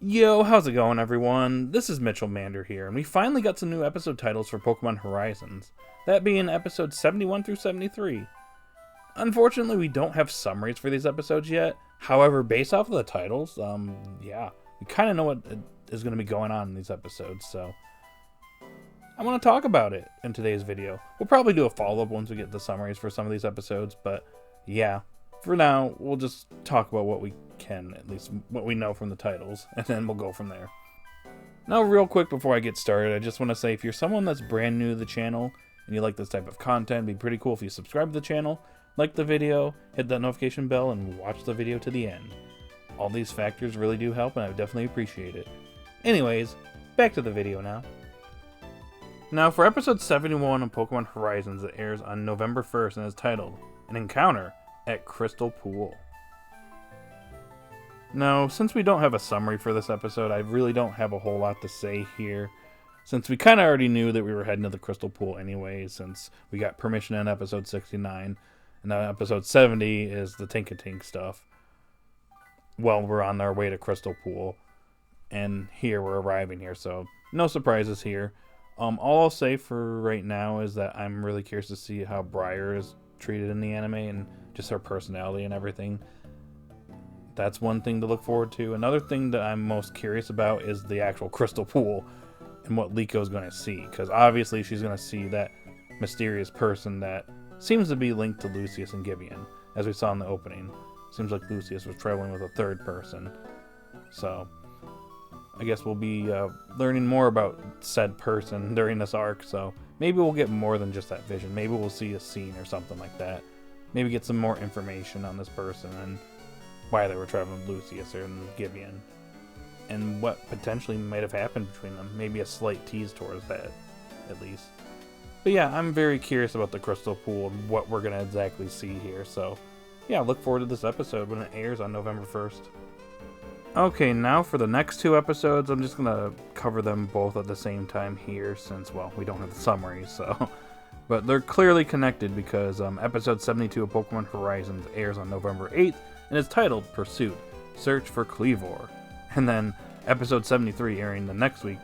Yo, how's it going, everyone? This is Mitchell Mander here, and we finally got some new episode titles for Pokemon Horizons. That being episodes 71 through 73. Unfortunately, we don't have summaries for these episodes yet. However, based off of the titles, we kind of know what is going to be going on in these episodes, so I want to talk about it in today's video. We'll probably do a follow-up once we get the summaries for some of these episodes, but yeah, for now, we'll just talk about what we can, at least what we know from the titles, and then we'll go from there. Now, real quick before I get started, I just want to say if you're someone that's brand new to the channel and you like this type of content, it'd be pretty cool if you subscribe to the channel, like the video, hit that notification bell, and watch the video to the end. All these factors really do help, and I would definitely appreciate it. Anyways, back to the video now. Now, for episode 71 of Pokemon Horizons, it airs on November 1st and is titled An Encounter at Crystal Pool. Now, since we don't have a summary for this episode, I really don't have a whole lot to say here, since we kind of already knew that we were heading to the Crystal Pool anyway, since we got permission in episode 69, and now episode 70 is the Tink stuff. Well, we're on our way to Crystal Pool, and here we're arriving here, so no surprises here. All I'll say for right now is that I'm really curious to see how Briar is treated in the anime, and just her personality and everything. That's one thing to look forward to. Another thing that I'm most curious about is the actual Crystal Pool and what Liko is going to see, because obviously she's going to see that mysterious person that seems to be linked to Lucius and Gibeon, as we saw in the opening. Seems like Lucius was traveling with a third person. So, I guess we'll be learning more about said person during this arc, so maybe we'll get more than just that vision. Maybe we'll see a scene or something like that. Maybe get some more information on this person and why they were traveling with Lucius and Gibeon, and what potentially might have happened between them. Maybe a slight tease towards that, at least. But yeah, I'm very curious about the Crystal Pool and what we're going to exactly see here, so yeah, look forward to this episode when it airs on November 1st. Okay, now for the next two episodes, I'm just going to cover them both at the same time here, since, well, we don't have the summary, so... But they're clearly connected because episode 72 of Pokemon Horizons airs on November 8th, and is titled Pursuit, Search for Kleavor. And then episode 73 airing the next week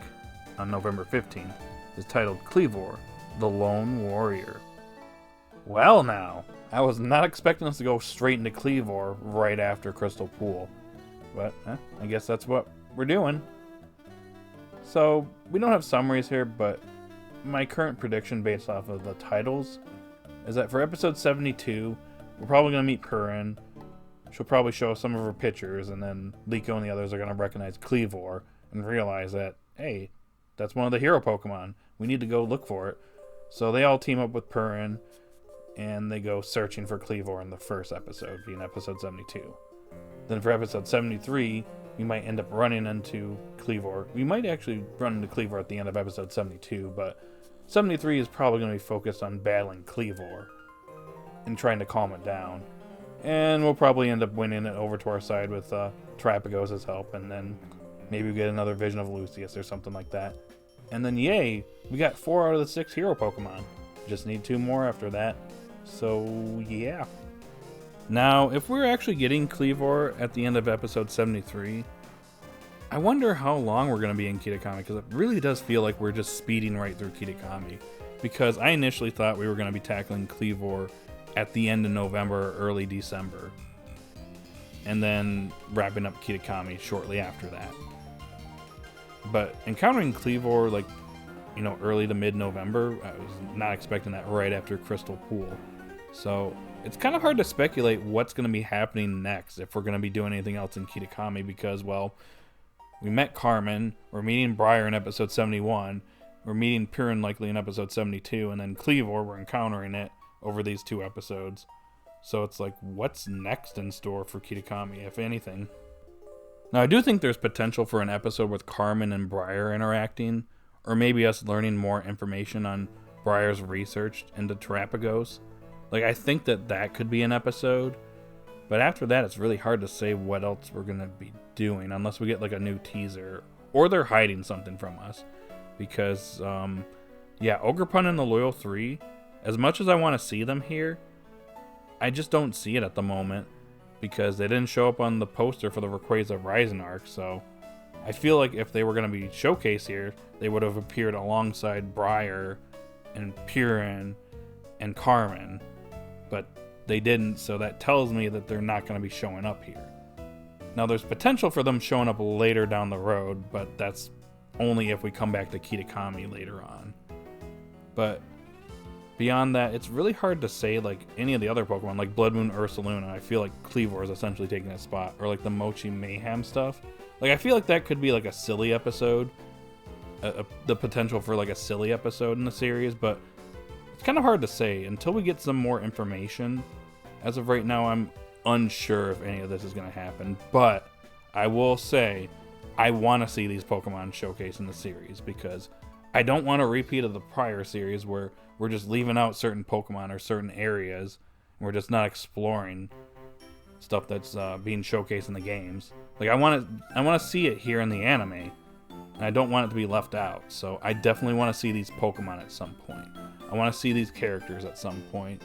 on November 15th is titled Kleavor, The Lone Warrior. Well now, I was not expecting us to go straight into Kleavor right after Crystal Pool. But I guess that's what we're doing. So, we don't have summaries here, but my current prediction based off of the titles is that for episode 72, we're probably going to meet Purin. She'll probably show some of her pictures, and then Liko and the others are going to recognize Kleavor and realize that, hey, that's one of the hero Pokemon. We need to go look for it. So they all team up with Purin, and they go searching for Kleavor in the first episode, being episode 72. Then for episode 73, we might end up running into Kleavor. We might actually run into Kleavor at the end of episode 72, but 73 is probably going to be focused on battling Kleavor and trying to calm it down. And we'll probably end up winning it over to our side with Terapagos' help, and then maybe we get another vision of Lucius or something like that. And then yay, we got 4 out of the 6 hero Pokemon. Just need 2 more after that. So yeah. Now, if we're actually getting Kleavor at the end of episode 73, I wonder how long we're going to be in Kitakami, because it really does feel like we're just speeding right through Kitakami. Because I initially thought we were going to be tackling Kleavor at the end of November or early December, and then wrapping up Kitakami shortly after that. But encountering Kleavor, like, early to mid-November, I was not expecting that right after Crystal Pool. So it's kind of hard to speculate what's going to be happening next, if we're going to be doing anything else in Kitakami, because, well, we met Carmen, we're meeting Briar in episode 71, we're meeting Purin likely in episode 72, and then Kleavor, we're encountering it over these 2 episodes. So it's like, what's next in store for Kitakami, if anything? Now, I do think there's potential for an episode with Carmen and Briar interacting, or maybe us learning more information on Briar's research into Terapagos. Like, I think that could be an episode, but after that, it's really hard to say what else we're going to be doing, unless we get, like, a new teaser, or they're hiding something from us. Because, Ogerpon and the Loyal 3, as much as I want to see them here, I just don't see it at the moment, because they didn't show up on the poster for the Rayquaza Rising arc, so I feel like if they were going to be showcased here, they would have appeared alongside Briar and Purin and Carmen, but they didn't, so that tells me that they're not going to be showing up here. Now, there's potential for them showing up later down the road, but that's only if we come back to Kitakami later on. But beyond that, it's really hard to say like any of the other Pokemon, like Blood Moon Ursaluna. I feel like Kleavor is essentially taking a spot, or like the Mochi Mayhem stuff. Like, I feel like that could be like a silly episode, the potential for like a silly episode in the series, but it's kind of hard to say until we get some more information. As of right now, I'm unsure if any of this is going to happen, but I will say I want to see these Pokemon showcased in the series, because I don't want a repeat of the prior series where we're just leaving out certain Pokemon or certain areas and we're just not exploring stuff that's being showcased in the games. Like, I want to see it here in the anime, and I don't want it to be left out. So I definitely want to see these Pokemon at some point. I want to see these characters at some point.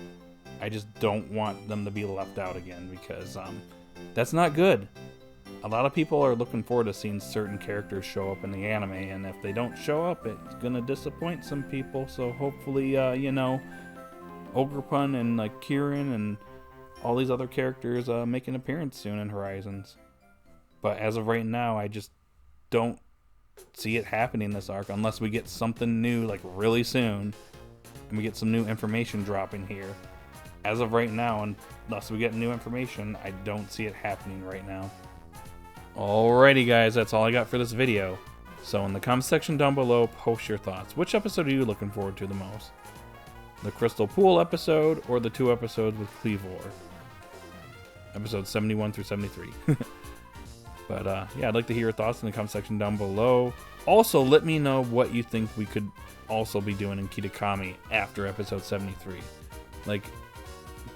I just don't want them to be left out again, because that's not good. A lot of people are looking forward to seeing certain characters show up in the anime, and if they don't show up, it's gonna disappoint some people. So hopefully, Ogerpon and like Kieran and all these other characters make an appearance soon in Horizons. But as of right now, I just don't see it happening this arc unless we get something new like really soon, and we get some new information dropping here. As of right now, unless we get new information, I don't see it happening right now. Alrighty guys, that's all I got for this video. So in the comment section down below, post your thoughts. Which episode are you looking forward to the most? The Crystal Pool episode, or the 2 episodes with Kleavor? Episodes 71 through 73. But yeah, I'd like to hear your thoughts in the comment section down below. Also, let me know what you think we could also be doing in Kitakami after episode 73. Like,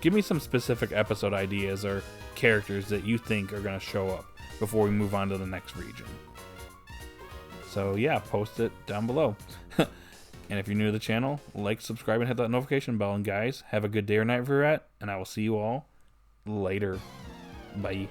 give me some specific episode ideas or characters that you think are going to show up before we move on to the next region. So yeah, post it down below. And if you're new to the channel, like, subscribe, and hit that notification bell. And guys, have a good day or night wherever you're at, and I will see you all later. Bye.